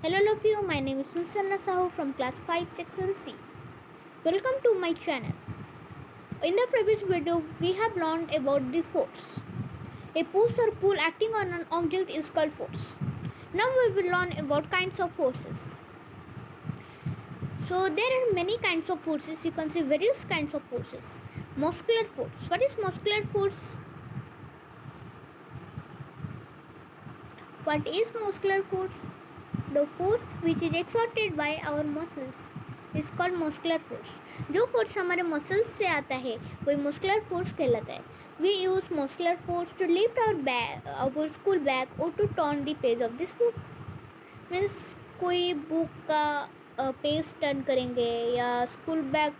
Hello all of you, my name is Susanna Sahu from class 5 section C. Welcome to my channel. In the previous video, we have learned about the force. A push or pull acting on an object is called force. Now we will learn about kinds of forces. So there are many kinds of forces. You can see various kinds of forces. Muscular force. What is muscular force? What is muscular force? The force which is exerted by our muscles is called muscular force. जो force हमारे muscles से आता है वही muscular force कहलाता है. We use muscular force to lift our school bag or to turn the page of this book. Means कोई book का पेज टर्न करेंगे या स्कूल बैग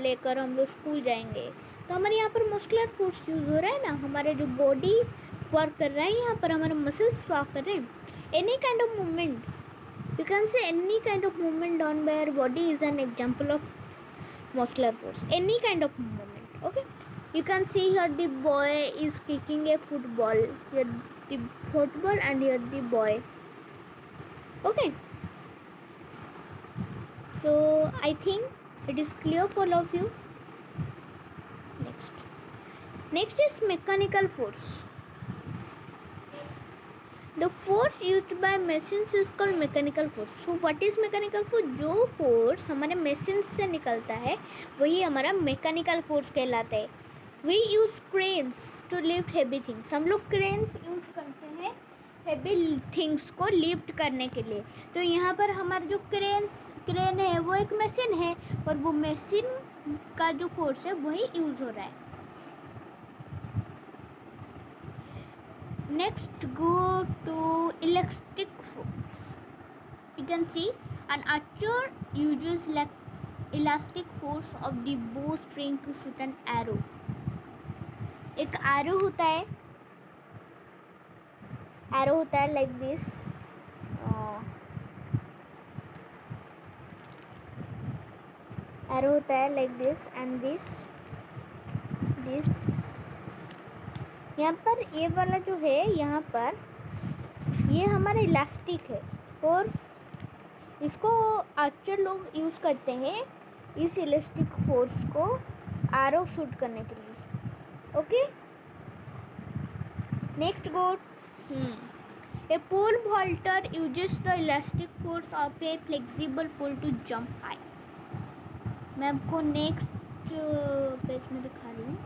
लेकर हम लोग स्कूल जाएंगे तो हमारे यहाँ पर मस्कुलर फोर्स यूज हो रहा है ना. हमारे जो बॉडी वर्क कर रहा है यहाँ पर हमारे मसल्स वर्क कर रहे हैं. Any kind of movement, you can say any kind of movement done by our body is an example of muscular force. Any kind of movement. Okay, you can see here the boy is kicking a football, here the football and here the boy. Okay, so I think it is clear for all of you. Next is mechanical force. The force used by machines is called mechanical force. So what is mechanical force? जो force हमारे machines से निकलता है वही हमारा mechanical force कहलाता है. We use cranes to lift heavy things. हम लोग cranes use करते हैं heavy things को lift करने के लिए. तो यहाँ पर हमारा जो crane है वो एक machine है और वो machine का जो force है वही use हो रहा है. Next, go to elastic force. You can see an archer uses elastic force of the bowstring to shoot an arrow. एक arrow होता है like this. Arrow होता है like this and this. यहाँ पर ये वाला जो है यहाँ पर ये हमारा इलास्टिक है और इसको आर्चर लोग यूज़ करते हैं इस इलास्टिक फोर्स को एरो शूट करने के लिए. Okay, next go. A pole vaulter uses the elastic force of a flexible pole to jump high. मैं आपको नेक्स्ट पेज में दिखा रही हूँ.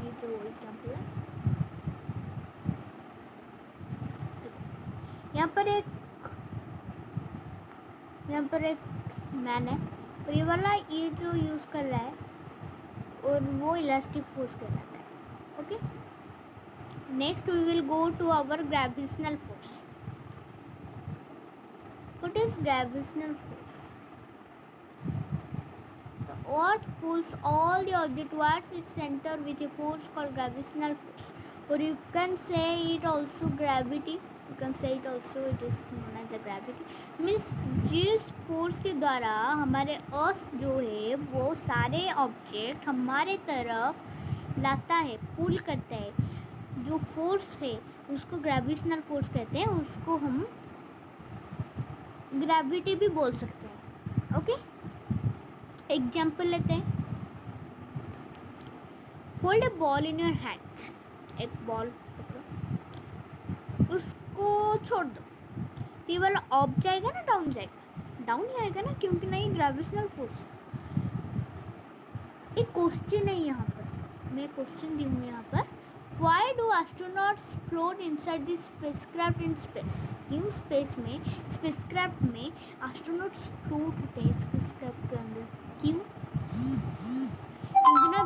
ये जो एग्जाम्पल है यहाँ पर एक मैन है और ये वाला ये जो यूज़ कर रहा है और वो इलास्टिक फोर्स कहलाता है. Okay, next we will go to our gravitational force. What is gravitational force? The earth pulls all the object towards its center with a force called gravitational force, or you can say it also gravity. You can say it also it is known as the gravity. Means जिस force के द्वारा हमारे अर्थ जो है वो सारे object हमारे तरफ लाता है, पुल करता है, जो फोर्स है उसको ग्रेविटेशनल फोर्स कहते हैं. उसको हम ग्रेविटी भी बोल सकते हैं. ओके, एग्जाम्पल लेते हैं. Hold a ball in your hand. एक बॉल पकड़ो, उसको छोड़ दो. ये वाला अप जाएगा ना डाउन जाएगा? डाउन ही आएगा ना, क्योंकि नहीं ग्रेविटेशनल फोर्स. एक क्वेश्चन है यहाँ पर, मैं क्वेश्चन दी हूँ यहाँ पर. Why do astronauts float inside the spacecraft in space? क्यों स्पेसक्राफ्ट में एस्ट्रोनॉट्स फ्लोट होते हैं स्पेसक्राफ्ट के अंदर? क्यों? क्योंकि ना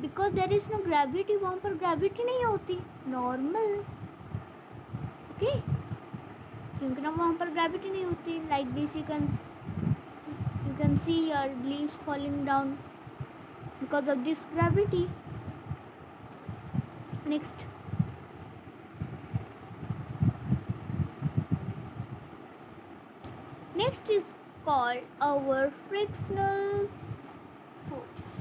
because there is no gravity. वहाँ पर ग्रेविटी नहीं होती नॉर्मल. ओके, क्योंकि ना वहाँ पर ग्रेविटी नहीं होती. Like this you can see your leaves falling down because of this gravity. Next, is called our frictional force.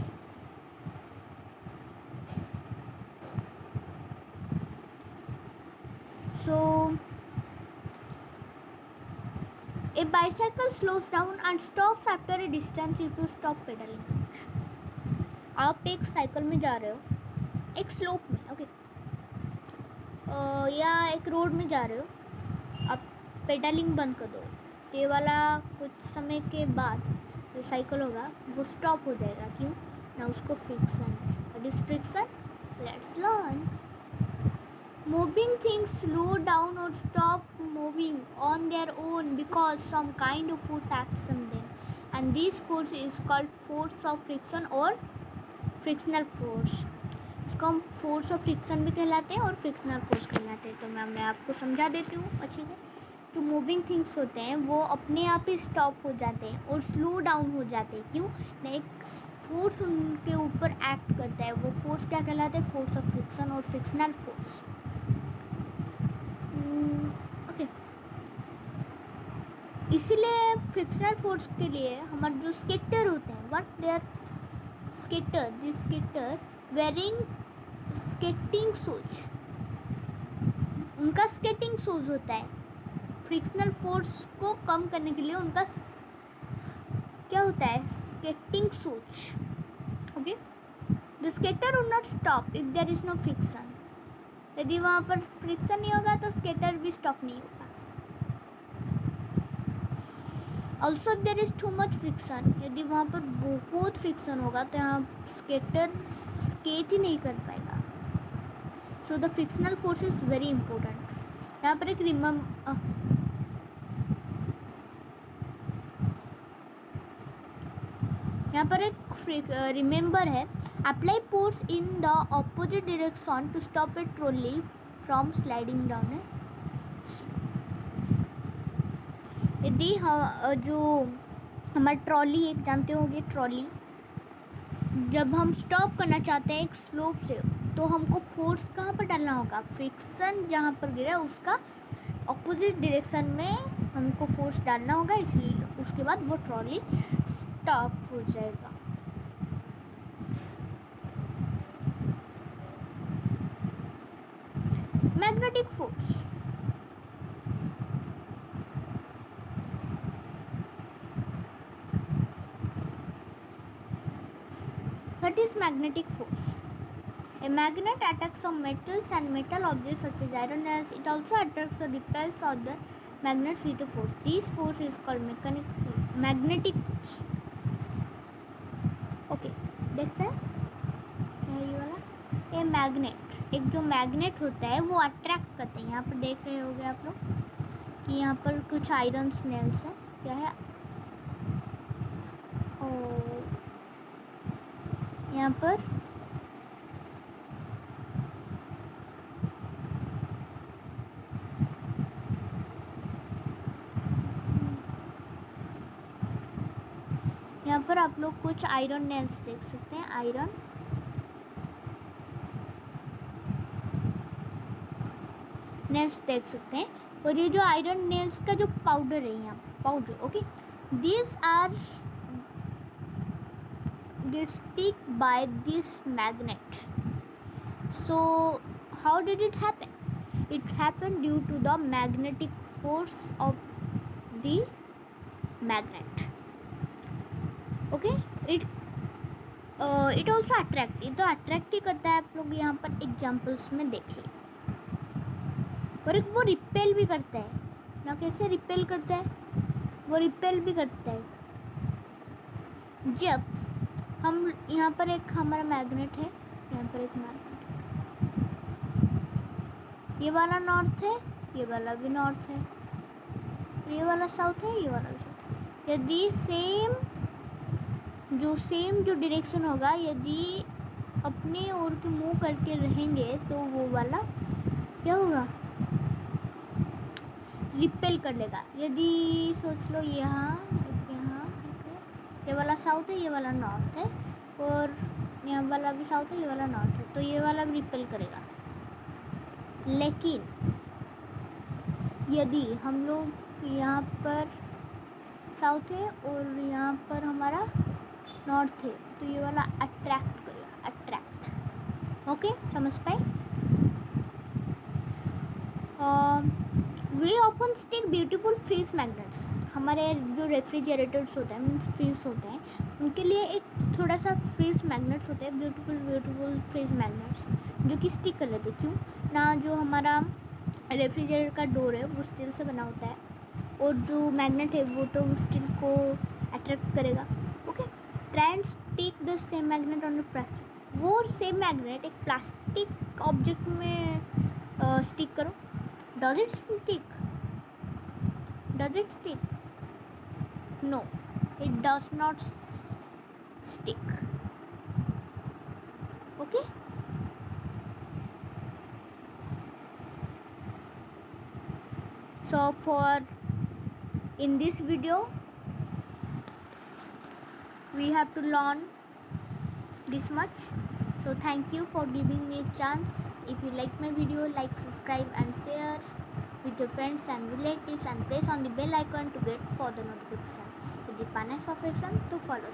So A bicycle slows down and stops after a distance if you stop pedaling. आप एक cycle में जा रहे हो, एक slope में, okay, या एक रोड में जा रहे हो, आप पेडलिंग बंद कर दो, ये वाला कुछ समय के बाद जो साइकिल होगा वो स्टॉप हो जाएगा. क्यों ना? उसको friction. What is friction? Let's learn. Moving things slow down or stop moving on their own because some kind of force acts on them, and this force is called force of friction or frictional force. इसको हम force of friction भी कहलाते हैं और frictional force कहलाते हैं. तो मैं आपको समझा देती हूँ अच्छे से. जो मूविंग थिंग्स होते हैं वो अपने आप ही स्टॉप हो जाते हैं और स्लो डाउन हो जाते हैं. क्यों ना? एक फोर्स उनके ऊपर एक्ट करता है. वो फोर्स क्या कहलाता है? फोर्स ऑफ फ्रिक्शन और फ्रिक्शनल फोर्स. ओके, इसीलिए फ्रिक्शनल फोर्स के लिए हमारे जो स्केटर होते हैं, what they are skater, this skater wearing skating shoes, उनका स्केटिंग शूज होता है. फ्रिक्शनल फोर्स को कम करने के लिए उनका क्या होता है? Skating shoes. Okay, the skater will not stop if there is no friction. यदि वहाँ पर फ्रिक्शन नहीं होगा तो स्केटर भी स्टॉप नहीं होगा. Also there is too much friction, यदि वहाँ पर बहुत फ्रिक्शन होगा तो यहाँ स्केटर स्केट ही नहीं कर पाएगा. So the frictional force is very important. यहाँ पर एक रिमेंबर है. Apply force in the opposite direction to stop a trolley from sliding down. यदि जो हमारी ट्रॉली, एक जानते होंगे ट्रॉली, जब हम स्टॉप करना चाहते हैं एक स्लोप से तो हमको फोर्स कहाँ पर डालना होगा? फ्रिक्शन जहाँ पर गिरा उसका ऑपोजिट डायरेक्शन में हमको फोर्स डालना होगा. इसलिए उसके बाद वो ट्रॉली स्टॉप हो जाएगा. Magnetic force. What is magnetic force? A magnet attacks on metals and metal objects such as iron nails. It also attracts or repels other magnets with a force. This force is called magnetic force. Okay, देखते हैं क्या है ये वाला. ये magnet, एक जो magnet होता है वो अट्रैक्ट करते हैं. यहाँ पर देख रहे होंगे आप लोग कि यहाँ पर कुछ आयरन नेल्स है. क्या है? यहाँ पर आप लोग कुछ आयरन नेल्स देख सकते हैं. आयरन नेल्स देख सकते हैं. और ये जो आयरन नेल्स का जो पाउडर है, यहाँ powder, okay, this are get stick by this magnet. So how did it happen? It happened due to the magnetic force of the magnet. Okay, it also attract. ये तो attract ही करता है. आप लोग यहाँ पर एग्जाम्पल्स में देखिए. और एक वो रिपेल भी करता है ना. कैसे रिपेल करता है? वो रिपेल भी करता है जब हम यहाँ पर एक हमारा मैग्नेट है. यहाँ पर एक मैग्नेट है. ये वाला नॉर्थ है, ये वाला भी नॉर्थ है, ये वाला साउथ है, ये वाला भी साउथ है. यदि सेम जो डायरेक्शन होगा, यदि अपने ओर के मुंह करके रहेंगे तो वो वाला क्या होगा? रिपेल कर लेगा. यदि सोच लो यहाँ ये वाला साउथ है, ये वाला नॉर्थ है, और यहाँ वाला भी साउथ है, ये वाला नॉर्थ है, तो ये वाला भी रिपेल करेगा. लेकिन यदि हम लोग यहाँ पर साउथ है और यहाँ पर हमारा नॉर्थ है तो ये वाला अट्रैक्ट करेगा. अट्रैक्ट. ओके, समझ पाए? We often stick beautiful fridge magnets. हमारे जो रेफ्रिजरेटर्स होते हैं मीन्स फ्रीज होते हैं उनके लिए एक थोड़ा सा फ्रीज मैग्नेट्स होते हैं, ब्यूटीफुल फ्रीज मैग्नेट्स जो कि स्टिक कर लेते. क्यों ना, जो हमारा रेफ्रिजरेटर का डोर है वो स्टील से बना होता है और जो मैग्नेट है वो तो स्टील को अट्रैक्ट करेगा. Okay, try and stick the same magnet on the plastic. वो सेम मैग्नेट एक प्लास्टिक ऑब्जेक्ट में स्टिक करो. Does it stick? No, it does not stick. Okay, so for in this video we have to learn this much. So thank you for giving me a chance. If you like my video, like, subscribe and share with your friends and relatives and press on the bell icon to get further notification. With the Panay Perfection to follow.